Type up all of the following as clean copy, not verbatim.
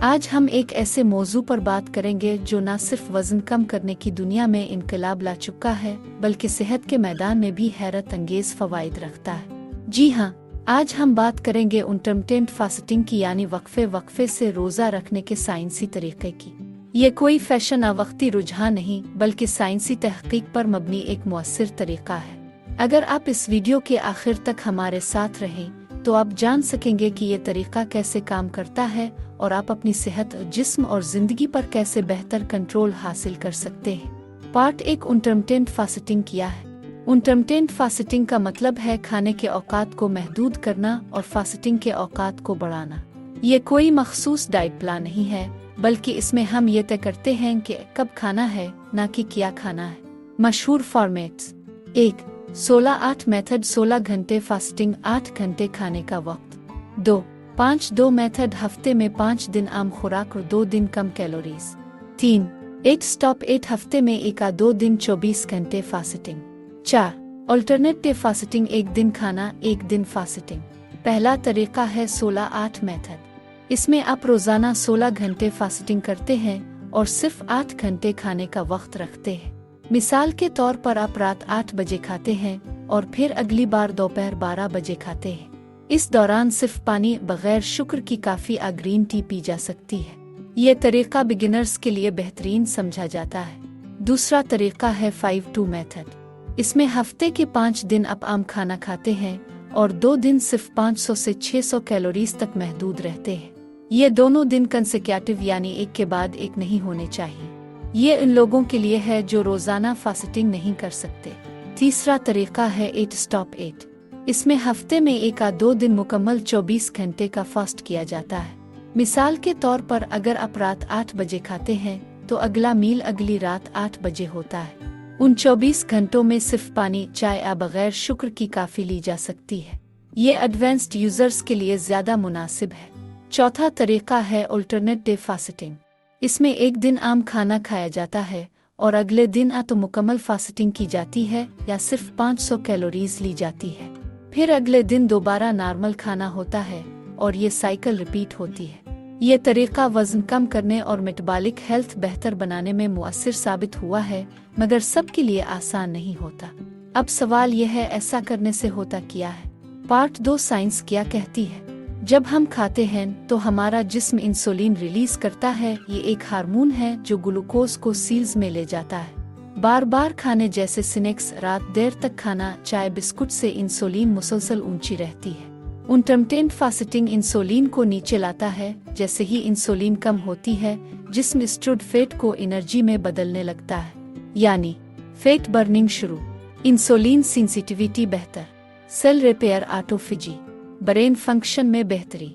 آج ہم ایک ایسے موضوع پر بات کریں گے جو نہ صرف وزن کم کرنے کی دنیا میں انقلاب لا چکا ہے بلکہ صحت کے میدان میں بھی حیرت انگیز فوائد رکھتا ہے۔ جی ہاں، آج ہم بات کریں گے انٹرمٹنٹ فاسٹنگ کی، یعنی وقفے سے روزہ رکھنے کے سائنسی طریقے کی۔ یہ کوئی فیشن وقتی رجحان نہیں بلکہ سائنسی تحقیق پر مبنی ایک مؤثر طریقہ ہے۔ اگر آپ اس ویڈیو کے آخر تک ہمارے ساتھ رہیں تو آپ جان سکیں گے کہ یہ طریقہ کیسے کام کرتا ہے اور آپ اپنی صحت، جسم اور زندگی پر کیسے بہتر کنٹرول حاصل کر سکتے ہیں۔ پارٹ 1، انٹرمٹنٹ فاسٹنگ کیا ہے؟ انٹرمٹنٹ فاسٹنگ کا مطلب ہے کھانے کے اوقات کو محدود کرنا اور فاسٹنگ کے اوقات کو بڑھانا۔ یہ کوئی مخصوص ڈائٹ پلان نہیں ہے، بلکہ اس میں ہم یہ طے کرتے ہیں کہ کب کھانا ہے، نہ کہ کیا کھانا ہے۔ مشہور فارمیٹس: 1، 16-8 میتھڈ 16 گھنٹے فاسٹنگ، 8 گھنٹے کھانے کا وقت۔ 2، 5-2 میتھڈ ہفتے میں 5 دن عام خوراک اور 2 دن کم کیلوریز۔ 3، 8-8 ہفتے میں 1-2 دن 24 گھنٹے فاسٹنگ۔ 4، آلٹرنیٹیو فاسٹنگ، 1 دن کھانا 1 دن فاسٹنگ۔ پہلا طریقہ ہے 16-8 میتھڈ۔ اس میں آپ روزانہ 16 گھنٹے فاسٹنگ کرتے ہیں اور صرف 8 گھنٹے کھانے کا وقت رکھتے ہیں۔ مثال کے طور پر آپ رات 8 بجے کھاتے ہیں اور پھر اگلی بار دوپہر 12 بجے کھاتے ہیں۔ اس دوران صرف پانی، بغیر شکر کی کافی گرین ٹی پی جا سکتی ہے۔ یہ طریقہ بگنرز کے لیے بہترین سمجھا جاتا ہے۔ دوسرا طریقہ ہے 5-2 میتھڈ۔ اس میں ہفتے کے 5 دن آپ عام کھانا کھاتے ہیں اور 2 دن صرف 500 سے 600 کیلوریز تک محدود رہتے ہیں۔ یہ دونوں دن کنسیکیوٹیو، یعنی ایک کے بعد ایک نہیں ہونے چاہیے۔ یہ ان لوگوں کے لیے ہے جو روزانہ فاسٹنگ نہیں کر سکتے۔ تیسرا طریقہ ہے 8-8۔ اس میں ہفتے میں 1-2 دن مکمل 24 گھنٹے کا فاسٹ کیا جاتا ہے۔ مثال کے طور پر اگر آپ رات 8 بجے کھاتے ہیں تو اگلا میل اگلی رات 8 بجے ہوتا ہے۔ ان 24 گھنٹوں میں صرف پانی، چائے بغیر شکر کی کافی لی جا سکتی ہے۔ یہ ایڈوانسڈ یوزرز کے لیے زیادہ مناسب ہے۔ چوتھا طریقہ ہے آلٹرنیٹیو فاسٹنگ۔ اس میں 1 دن عام کھانا کھایا جاتا ہے اور اگلے دن تو مکمل فاسٹنگ کی جاتی ہے یا صرف 500 کیلوریز لی جاتی ہے۔ پھر اگلے دن دوبارہ نارمل کھانا ہوتا ہے اور یہ سائیکل ریپیٹ ہوتی ہے۔ یہ طریقہ وزن کم کرنے اور میٹابولک ہیلتھ بہتر بنانے میں مؤثر ثابت ہوا ہے، مگر سب کے لیے آسان نہیں ہوتا۔ اب سوال یہ ہے، ایسا کرنے سے ہوتا کیا ہے؟ پارٹ 2، سائنس کیا کہتی ہے؟ جب ہم کھاتے ہیں تو ہمارا جسم انسولین ریلیز کرتا ہے۔ یہ ایک ہارمون ہے جو گلوکوز کو سیلز میں لے جاتا ہے۔ بار بار کھانے جیسے سنیکس، رات دیر تک کھانا، چائے، بسکٹ سے انسولین مسلسل اونچی رہتی ہے۔ انٹرمٹنٹ فاسٹنگ انسولین کو نیچے لاتا ہے۔ جیسے ہی انسولین کم ہوتی ہے، جسم اسٹورڈ فیٹ کو انرجی میں بدلنے لگتا ہے، یعنی فیٹ برننگ شروع۔ انسولین سینسیٹیویٹی بہتر، سیل ریپیئر، آٹوفیجی، برین فنکشن میں بہتری،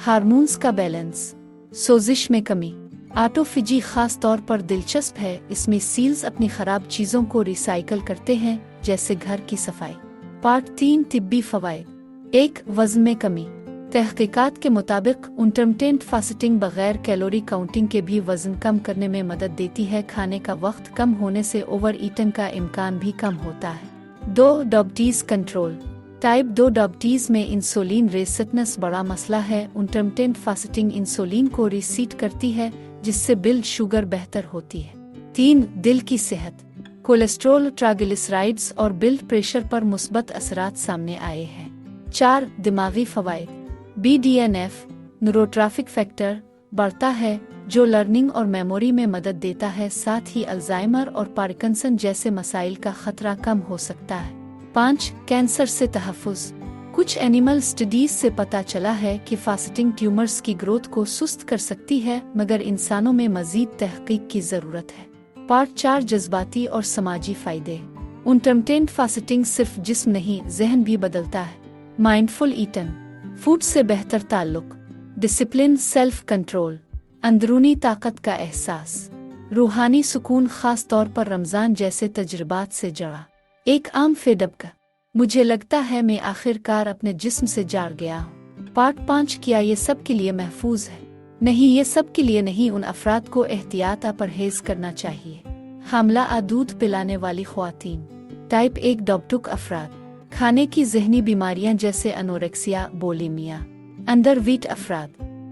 ہارمونز کا بیلنس، سوزش میں کمی۔ آٹوفیجی خاص طور پر دلچسپ ہے، اس میں سیلز اپنی خراب چیزوں کو ریسائیکل کرتے ہیں، جیسے گھر کی صفائی۔ پارٹ 3، طبی فوائد۔ 1، وزن میں کمی۔ تحقیقات کے مطابق انٹرمٹنٹ فاسٹنگ بغیر کیلوری کاؤنٹنگ کے بھی وزن کم کرنے میں مدد دیتی ہے۔ کھانے کا وقت کم ہونے سے اوور ایٹنگ کا امکان بھی کم ہوتا ہے۔ 2، ڈائبٹیز کنٹرول۔ ٹائپ 2 ڈائبٹیز میں انسولین ریزسٹنس بڑا مسئلہ ہے۔ انٹرمٹنٹ فاسٹنگ انسولین کو ریسیٹ کرتی ہے، جس سے بلڈ شوگر بہتر ہوتی ہے۔ 3، دل کی صحت۔ کولیسٹرول، ٹرائیگلیسرائڈز اور بلڈ پریشر پر مثبت اثرات سامنے آئے ہیں۔ 4، دماغی فوائد۔ BDNF نیوروٹرافک فیکٹر بڑھتا ہے، جو لرننگ اور میموری میں مدد دیتا ہے، ساتھ ہی الزائمر اور پارکنسن جیسے مسائل کا خطرہ کم ہو سکتا ہے۔ 5، کینسر سے تحفظ۔ کچھ اینیمل اسٹڈیز سے پتہ چلا ہے کہ فاسٹنگ ٹیومرز کی گروتھ کو سست کر سکتی ہے، مگر انسانوں میں مزید تحقیق کی ضرورت ہے۔ پارٹ 4، جذباتی اور سماجی فائدے۔ انٹرمٹنٹ فاسٹنگ صرف جسم نہیں، ذہن بھی بدلتا ہے۔ مائنڈفل ایٹنگ، فوڈ سے بہتر تعلق، ڈسپلن، سیلف کنٹرول، اندرونی طاقت کا احساس، روحانی سکون، خاص طور پر رمضان جیسے تجربات سے جڑا۔ ایک عام فیڈ اپ کا، مجھے لگتا ہے میں آخر کار اپنے جسم سے جاڑ گیا ہوں۔ پارٹ 5، کیا یہ سب کے لیے محفوظ ہے؟ نہیں، یہ سب کے لیے نہیں۔ ان افراد کو احتیاط پرہیز کرنا چاہیے۔ حاملہ دودھ پلانے والی خواتین، ٹائپ 1 ڈائبٹک افراد، کھانے کی ذہنی بیماریاں جیسے انوریکسیا، بولیمیا، انڈر ویٹ افراد،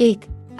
1.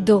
2.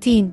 3.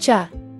4.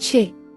6.